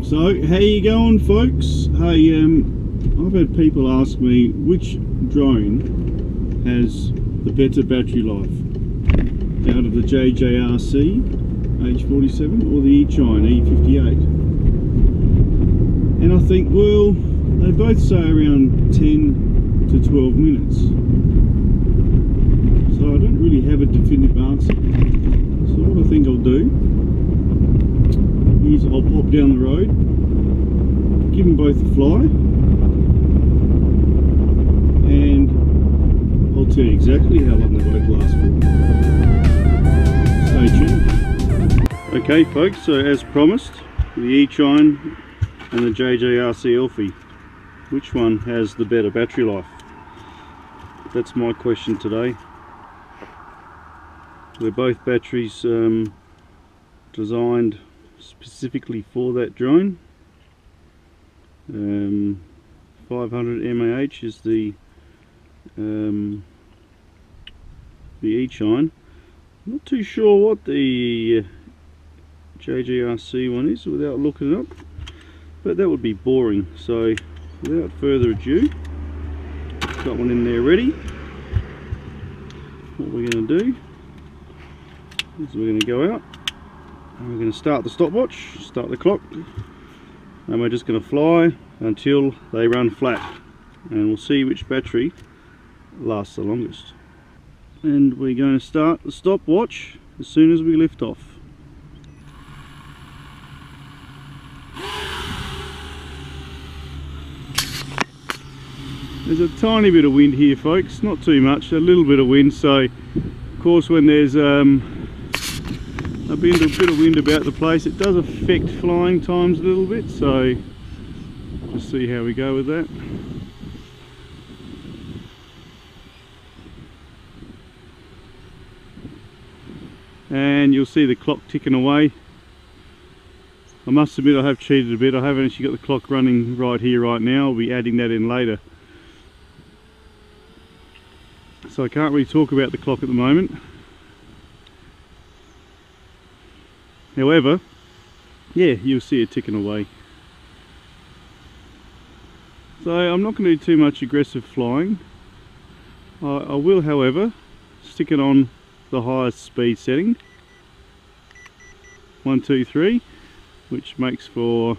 So, how you going, folks? Hey, I've had people ask me which drone has the better battery life out of the JJRC H47 or the EACHINE E58. And I think, well, they both say around 10 to 12 minutes. So I don't really have a definitive answer. So what I think I'll do is I'll pop down the road, give them both a fly, and I'll tell you exactly how long they both last for. Stay tuned. Okay folks, so as promised, the EACHINE and the JJRC Elfie, which one has the better battery life? That's my question today. They're both batteries designed specifically for that drone. 500 mAh is the EACHINE. Not too sure what the JJRC one is without looking it up, but that would be boring. So without further ado, got one in there ready. What we're going to do is we're going to go out and we're going to start the stopwatch, start the clock, and we're just going to fly until they run flat, and we'll see which battery lasts the longest. And we're going to start the stopwatch as soon as we lift off. There's a tiny bit of wind here, folks, not too much, a little bit of wind. So of course when there's a bit of wind about the place, it does affect flying times a little bit, so just see how we go with that. And you'll see the clock ticking away. I must admit I have cheated a bit. I haven't actually got the clock running right here right now. I'll be adding that in later, so I can't really talk about the clock at the moment. However, yeah, you'll see it ticking away. So I'm not going to do too much aggressive flying. I will, however, stick it on the highest speed setting, 1, 2, 3, which makes for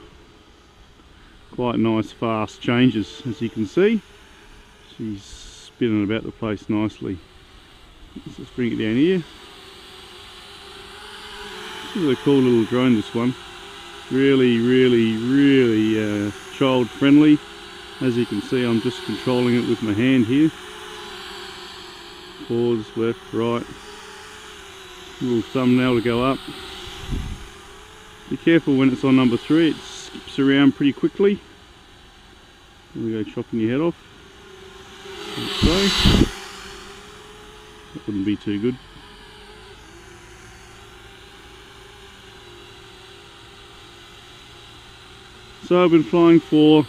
quite nice fast changes. As you can see, she's spinning about the place nicely. Let's just bring it down here. This is a cool little drone, this one. Really child friendly. As you can see, I'm just controlling it with my hand here. Pause, left, right. Little thumbnail to go up. Be careful when it's on number 3, it skips around pretty quickly. There we go, chopping your head off. Like so. That wouldn't be too good. So I've been flying for,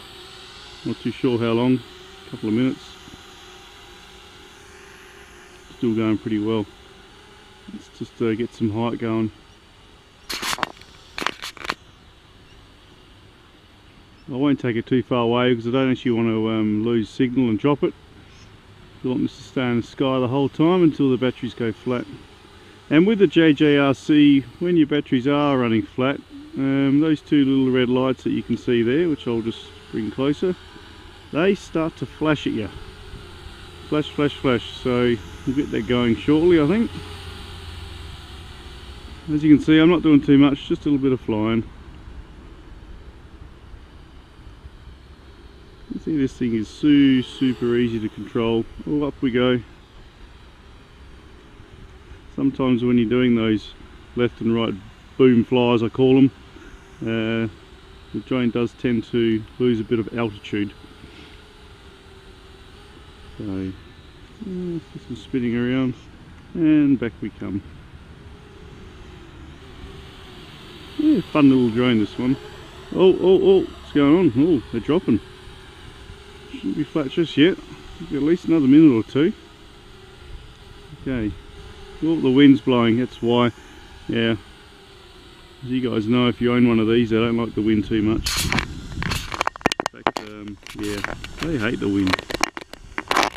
not too sure how long, a couple of minutes. Still going pretty well. Let's just get some height going. I won't take it too far away because I don't actually want to lose signal and drop it. I want this to stay in the sky the whole time until the batteries go flat. And with the JJRC, when your batteries are running flat, those two little red lights that you can see there, which I'll just bring closer, they start to flash at you. Flash, flash, flash. So we'll get that going shortly, I think. As you can see, I'm not doing too much, just a little bit of flying. You see, this thing is super easy to control. Oh, up we go. Sometimes when you're doing those left and right boom flies, I call them, the drone does tend to lose a bit of altitude. So just some spinning around and back we come. Yeah, fun little drone, this one. Oh, what's going on? Oh, they're dropping. Shouldn't be flat just yet. At least another minute or two. Okay. Oh, the wind's blowing, that's why. Yeah. As you guys know, if you own one of these, they don't like the wind too much. In fact, yeah, they hate the wind.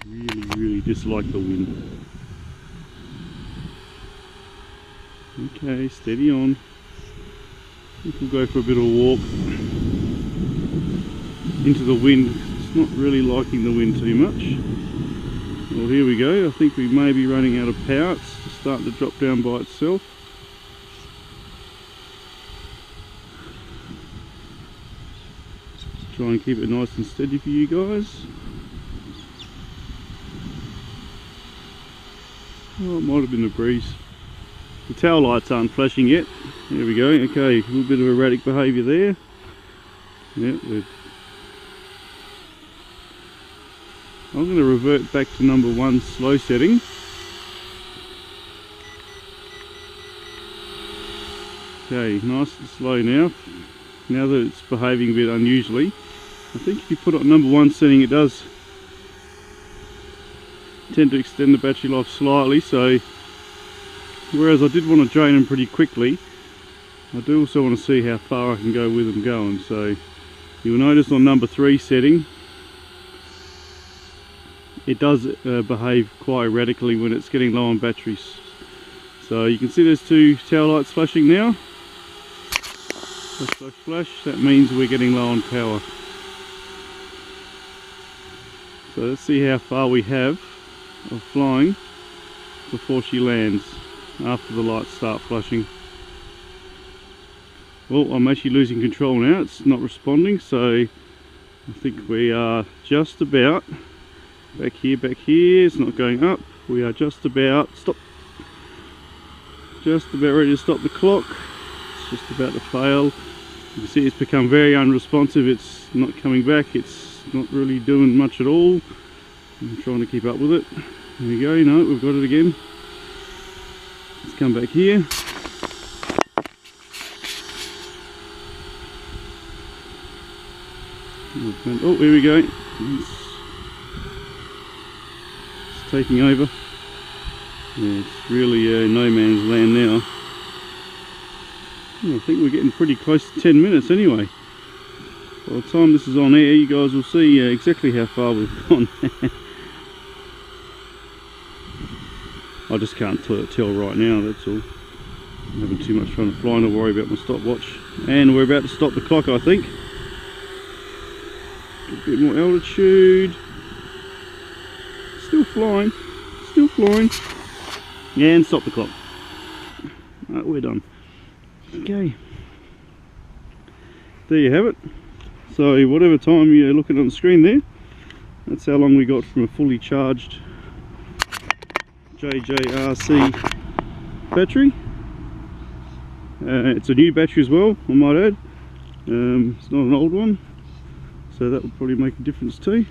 Really dislike the wind. Okay, steady on. I think we'll go for a bit of a walk into the wind. It's not really liking the wind too much. Well, here we go. I think we may be running out of power. It's starting to drop down by itself. Try and keep it nice and steady for you guys. Oh, it might have been a breeze. The tail lights aren't flashing yet. There we go. Okay, a little bit of erratic behaviour there. Yeah, I'm going to revert back to number 1 slow setting. Okay, nice and slow now. Now that it's behaving a bit unusually. I think if you put it on number 1 setting, it does tend to extend the battery life slightly, so whereas I did want to drain them pretty quickly, I do also want to see how far I can go with them going. So you'll notice on number 3 setting, it does behave quite erratically when it's getting low on batteries. So you can see there's 2 tail lights flashing now. Flash, flash, flash. That means we're getting low on power. So let's see how far we have of flying before she lands, after the lights start flashing. Well, I'm actually losing control now. It's not responding, so I think we are just about back here. It's not going up. We are just about just about ready to stop the clock. It's just about to fail. You can see it's become very unresponsive. It's not coming back. It's not really doing much at all. I'm trying to keep up with it. There we go. No, we've got it again. Let's come back here. Oh, here we go. It's taking over. Yeah, it's really no man's land now. I think we're getting pretty close to 10 minutes anyway. By the time this is on air, you guys will see exactly how far we've gone. I just can't tell right now, that's all. I'm having too much fun flying to worry about my stopwatch. And we're about to stop the clock, I think. A bit more altitude. Still flying. Still flying. And stop the clock. Right, we're done. Okay. There you have it. So whatever time you're looking on the screen there, that's how long we got from a fully charged JJRC battery. It's a new battery as well, I might add. It's not an old one, so that will probably make a difference too.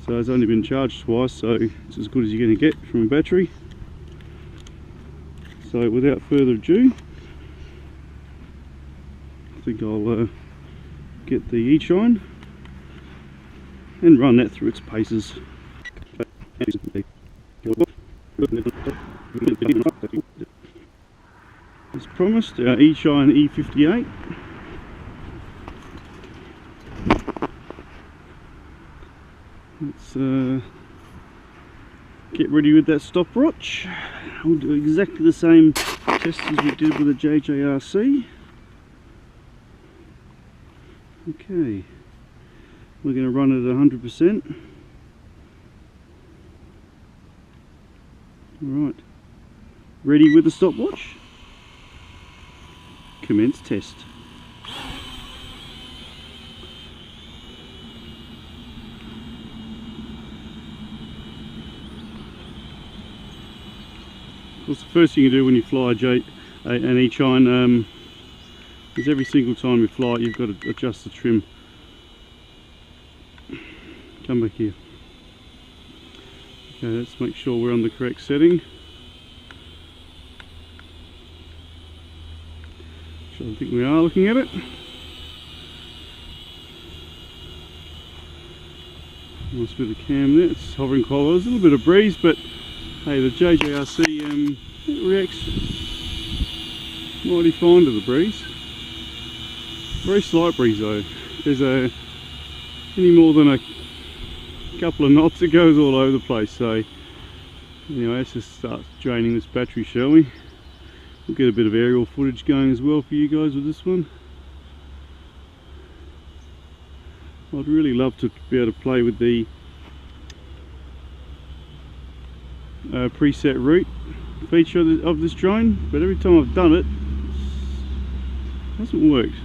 So it's only been charged twice, so it's as good as you're going to get from a battery. So without further ado, I think I'll get the E-Chine and run that through its paces. As promised, our E-Chine E58. Let's get ready with that stopwatch. We'll do exactly the same test as we did with the JJRC. Okay, we're going to run it at 100%. Alright, ready with the stopwatch? Commence test. Of course, the first thing you do when you fly an E-Chine is every single time you fly it, you've got to adjust the trim. Come back here. Okay, let's make sure we're on the correct setting. So I think we are looking at it. Nice bit of cam there. It's hovering quite well. There's a little bit of breeze, but hey, the JJRC it reacts Mighty fine to the breeze. Very slight breeze though. There's any more than a couple of knots, it goes all over the place. So anyway, let's just start draining this battery, shall we? We'll get a bit of aerial footage going as well for you guys with this one. I'd really love to be able to play with the preset route feature of this drone, but every time I've done it, it hasn't worked.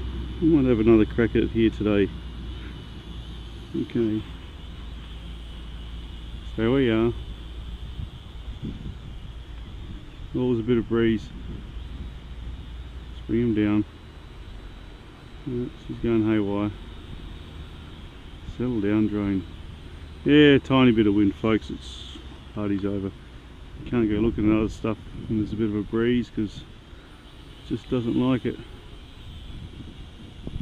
I might have another crack at it here today. Okay, so there we are. Always a bit of breeze. Let's bring him down. Oh, she's going haywire. Settle down, drone. Yeah, tiny bit of wind, folks. It's party's over. You can't go looking at other stuff when there's a bit of a breeze, because it just doesn't like it.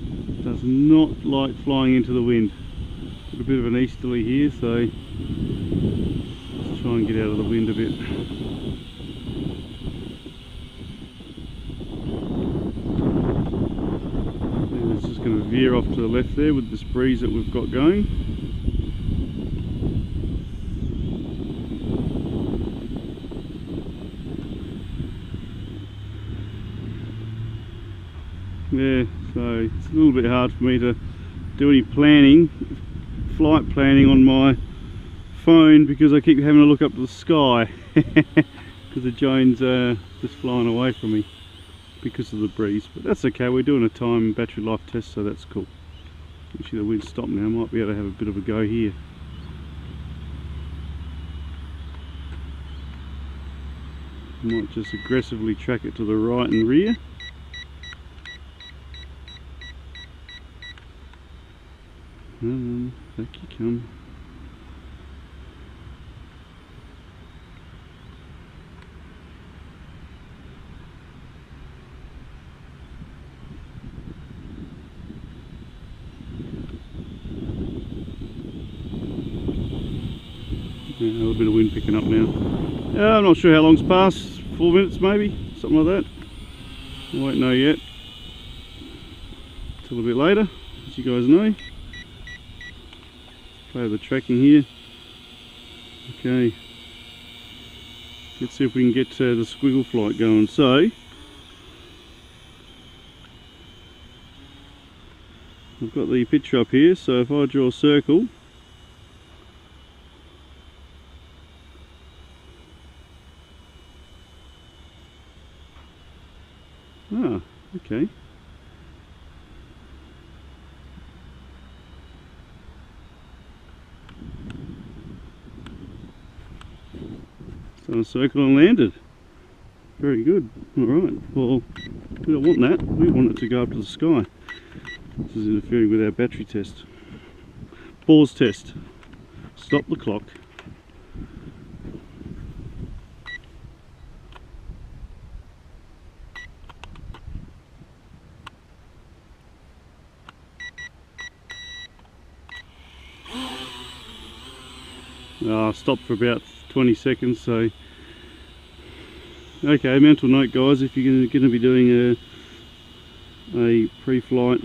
It does not like flying into the wind. Got a bit of an easterly here, so let's try and get out of the wind a bit. And it's just going to veer off to the left there with this breeze that we've got going. Yeah, so it's a little bit hard for me to do any planning, flight planning on my phone, because I keep having to look up to the sky because the drone's just flying away from me because of the breeze. But that's okay, we're doing a time battery life test, so that's cool. Actually the wind's stopped now, I might be able to have a bit of a go here. Might just aggressively track it to the right and rear. Back you come. Yeah, a little bit of wind picking up now. I'm not sure how long's passed, 4 minutes maybe, something like that. I won't know yet until a bit later, as you guys know. Play the tracking here. Okay, let's see if we can get the squiggle flight going. So I've got the picture up here, so if I draw a circle, okay. Done a circle and landed. Very good. Alright, well, we don't want that. We want it to go up to the sky. This is interfering with our battery test. Pause test. Stop the clock. Stop for about 20 seconds. So okay, mental note guys, if you're going to be doing a pre-flight,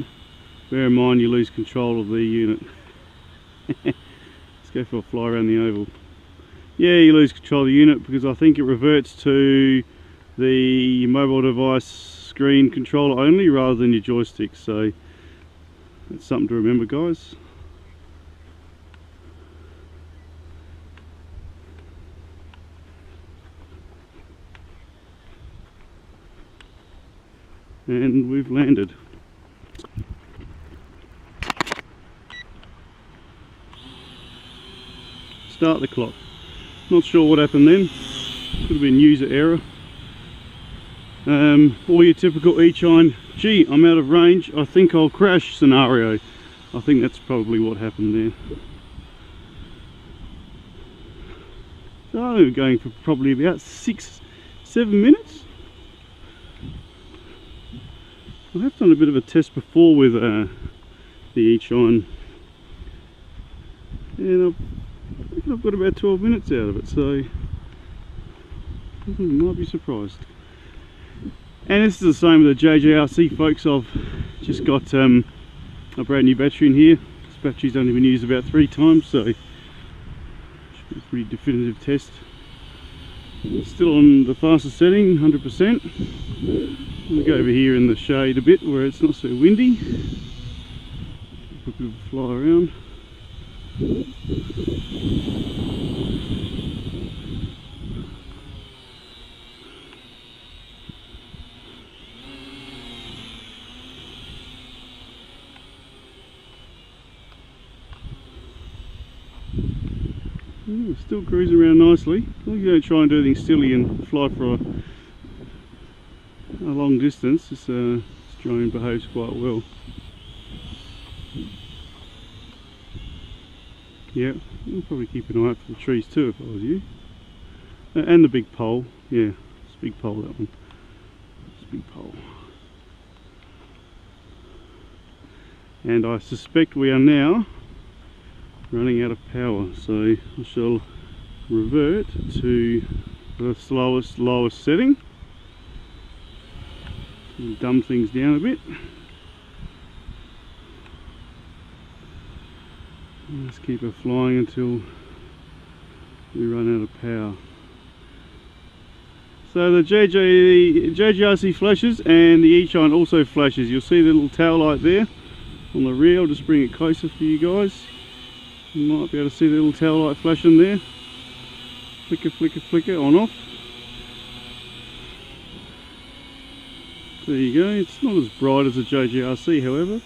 bear in mind you lose control of the unit. Let's go for a fly around the oval. Yeah, you lose control of the unit because I think it reverts to the mobile device screen controller only rather than your joystick, so that's something to remember guys. And we've landed. Start the clock. Not sure what happened then. Could have been user error. All your typical EACHINE, gee, I'm out of range, I think I'll crash scenario. I think that's probably what happened there. So we're going for probably about 6-7 minutes. I have done a bit of a test before with the EACHINE, and I've got about 12 minutes out of it, so I might be surprised. And this is the same with the JJRC, folks. I've just got a brand new battery in here. This battery's only been used about 3 times, so it should be a pretty definitive test. It's still on the fastest setting, 100%. I'm going to go over here in the shade a bit where it's not so windy. Put a bit of a fly around. Still cruising around nicely. As long as you don't try and do anything silly and fly for a long distance, this drone behaves quite well. Yeah, I'll probably keep an eye out for the trees too if I was you. And the big pole. Yeah, it's a big pole, that one. It's a big pole. And I suspect we are now running out of power, so I shall revert to the lowest setting and dumb things down a bit. Let's keep her flying until we run out of power. So the JJRC flashes and the EACHINE also flashes. You'll see the little tail light there on the rear. I'll just bring it closer for you guys. You might be able to see the little tail light flashing there. Flicker, flicker, flicker, on off. There you go. It's not as bright as a JJRC, however.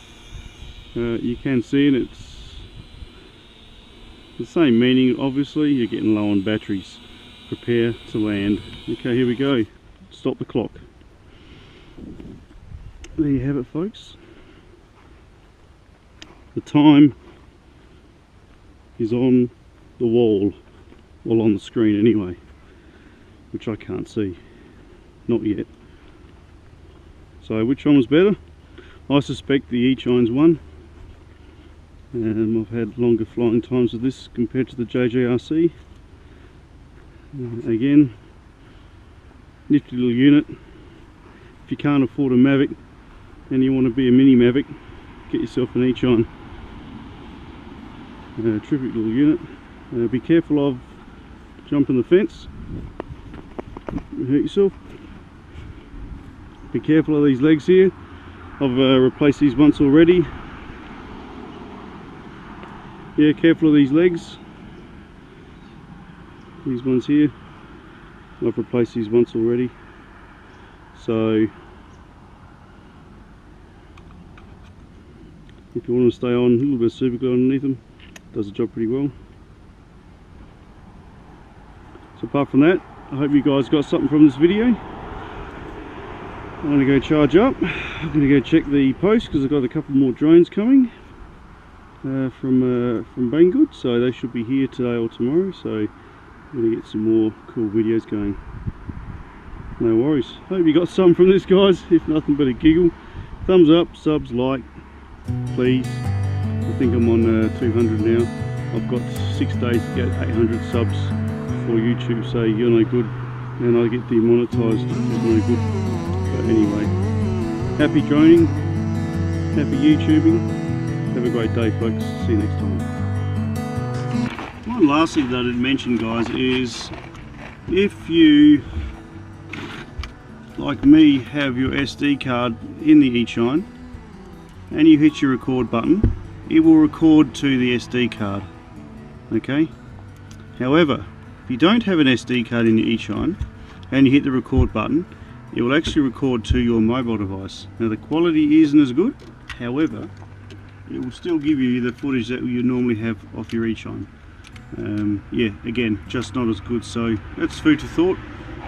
You can see it. It's the same meaning, obviously. You're getting low on batteries. Prepare to land. Okay, here we go. Stop the clock. There you have it, folks. The time is on the wall, well, on the screen anyway, which I can't see, not yet. So which one was better? I suspect the EACHINE's one. I've had longer flying times with this compared to the JJRC. Again, nifty little unit. If you can't afford a Mavic and you want to be a mini Mavic, get yourself an EACHINE. Terrific little unit. Be careful of jumping the fence, you hurt yourself. Be careful of these legs here. I've replaced these once already. Yeah, careful of these legs. These ones here, I've replaced these once already. So if you want to stay on, a little bit of super glue underneath them, does the job pretty well. So apart from that, I hope you guys got something from this video. I'm going to go charge up. I'm going to go check the post because I've got a couple more drones coming from Banggood, so they should be here today or tomorrow. So I'm going to get some more cool videos going. No worries. Hope you got something from this, guys. If nothing but a giggle, thumbs up, subs, like, please. I think I'm on 200 now. I've got 6 days to get 800 subs before YouTube say you're no good and I get demonetized, which is no good. But anyway, happy droning, happy YouTubing. Have a great day, folks. See you next time. One last thing that I didn't mention, guys, is if you, like me, have your SD card in the EACHINE and you hit your record button, it will record to the SD card. Okay? However, if you don't have an SD card in your EACHINE and you hit the record button, it will actually record to your mobile device. Now the quality isn't as good, however, it will still give you the footage that you normally have off your EACHINE. Yeah, again, just not as good, so that's food for thought.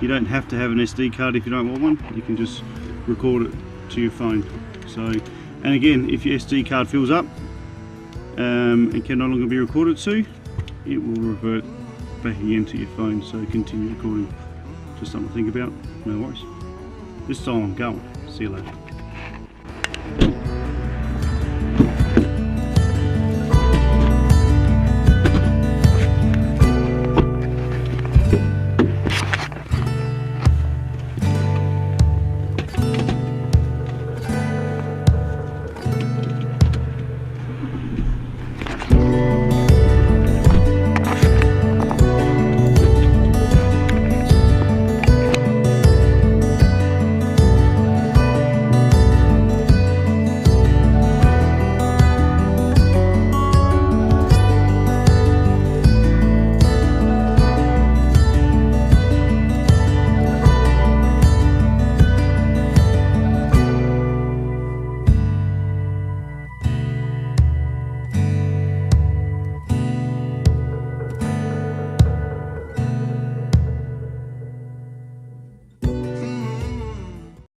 You don't have to have an SD card if you don't want one. You can just record it to your phone. So, and again, if your SD card fills up and can no longer be recorded to, it will revert back again to your phone, so continue recording. Just something to think about. No worries. This time I'm going. See you later.